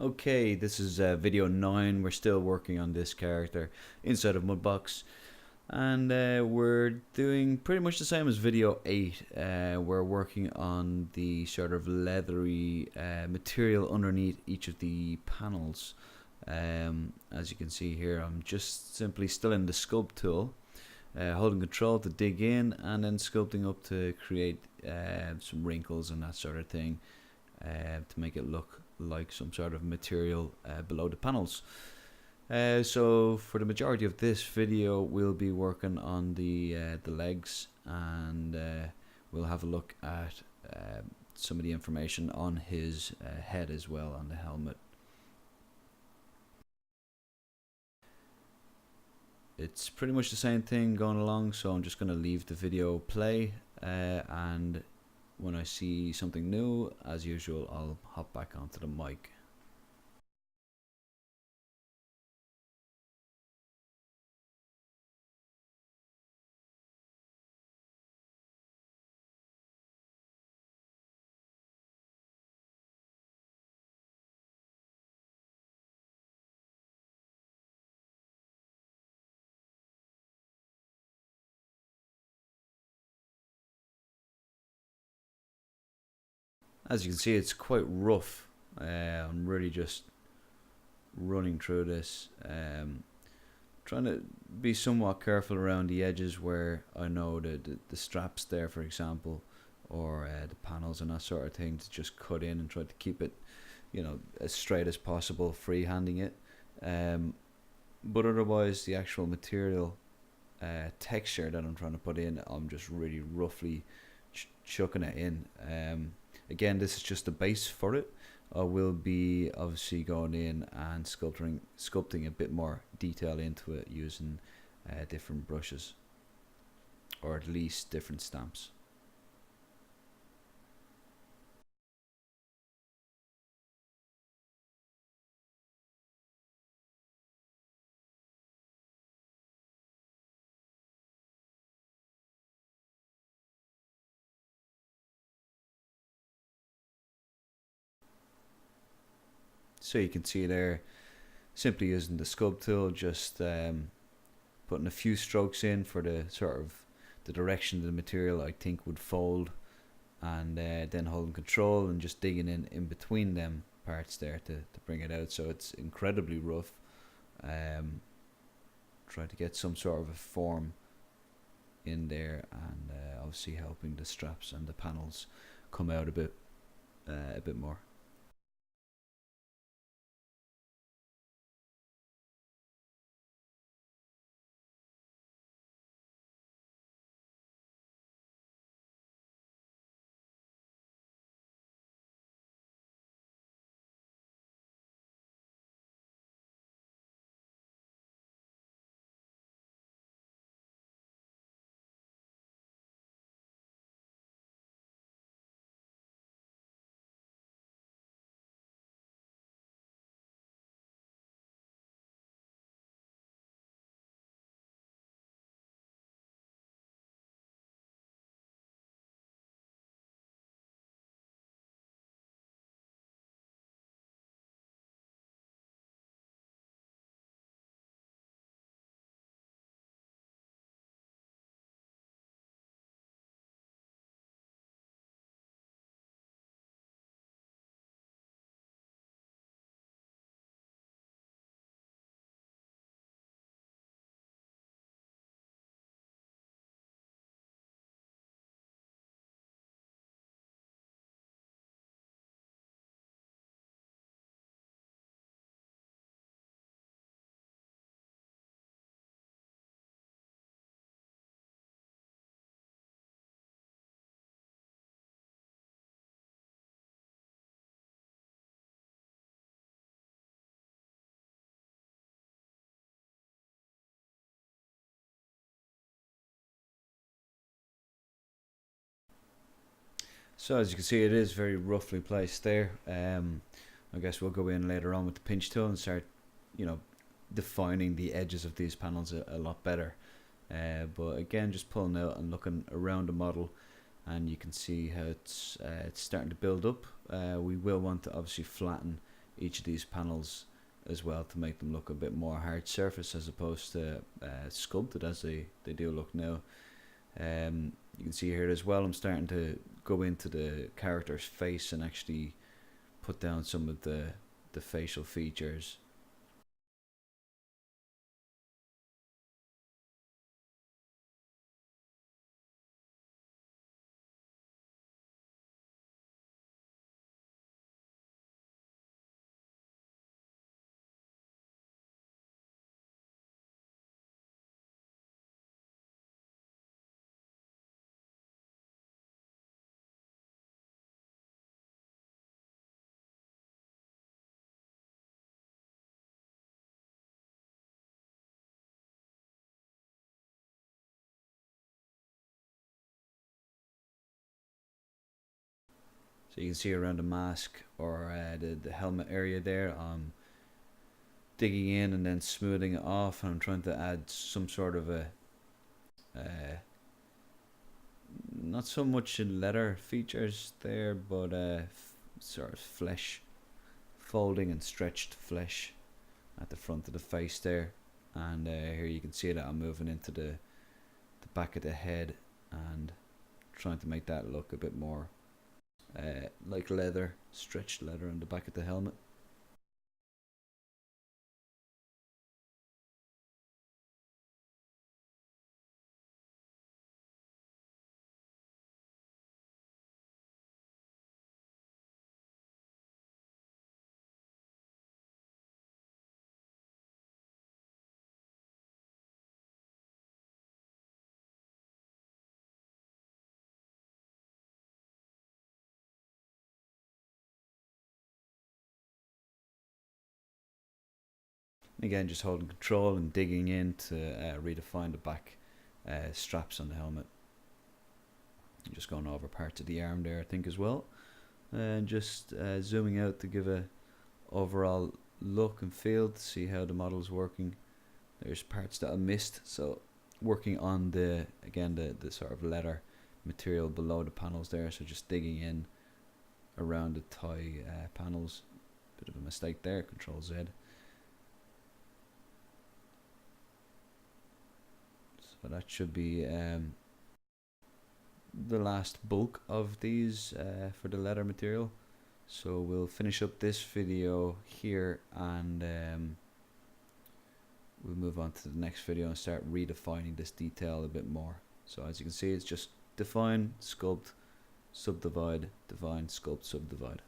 Okay, this is video 9. We're still working on this character inside of Mudbox, and we're doing pretty much the same as video 8. We're working on the sort of leathery material underneath each of the panels. As you can see here, I'm just simply still in the sculpt tool, holding control to dig in and then sculpting up to create some wrinkles and that sort of thing, to make it look like some sort of material below the panels. So for the majority of this video we'll be working on the legs, and we'll have a look at some of the information on his head as well, on the helmet. It's pretty much the same thing going along, so I'm just going to leave the video play, and when I see something new, as usual, I'll hop back onto the mic. As you can see, it's quite rough. I'm really just running through this, trying to be somewhat careful around the edges where I know the straps there, for example, or the panels and that sort of thing, to just cut in and try to keep it, as straight as possible, freehanding it. But otherwise, the actual material texture that I'm trying to put in, I'm just really roughly chucking it in. Again, this is just the base for it. I will be obviously going in and sculpting a bit more detail into it using different brushes, or at least different stamps. So you can see there, simply using the sculpt tool, just putting a few strokes in for the sort of the direction of the material I think would fold, and then holding control and just digging in between them parts there to bring it out. So it's incredibly rough. Try to get some sort of a form in there, and obviously helping the straps and the panels come out a bit more. So as you can see, it is very roughly placed there. I guess we'll go in later on with the pinch tool and start, defining the edges of these panels a lot better. But again, just pulling out and looking around the model, and you can see how it's starting to build up. We will want to obviously flatten each of these panels as well to make them look a bit more hard surface as opposed to sculpted as they do look now. You can see here as well, I'm starting to go into the character's face and actually put down some of the facial features. So you can see around the mask or the helmet area there, I'm digging in and then smoothing it off, and I'm trying to add some sort of a not so much in leather features there, but sort of flesh, folding and stretched flesh at the front of the face there. And here you can see that I'm moving into the back of the head and trying to make that look a bit more like leather, stretched leather on the back of the helmet. Again, just holding control and digging in to redefine the back straps on the helmet. Just going over parts of the arm there, I think, as well. And just zooming out to give a overall look and feel to see how the model's working. There's parts that I missed, so working on the sort of leather material below the panels there, so just digging in around the thigh panels. Bit of a mistake there, Control Z. So that should be the last bulk of these for the leather material. So we'll finish up this video here, and we'll move on to the next video and start redefining this detail a bit more. So as you can see, it's just define, sculpt, subdivide, define, sculpt, subdivide.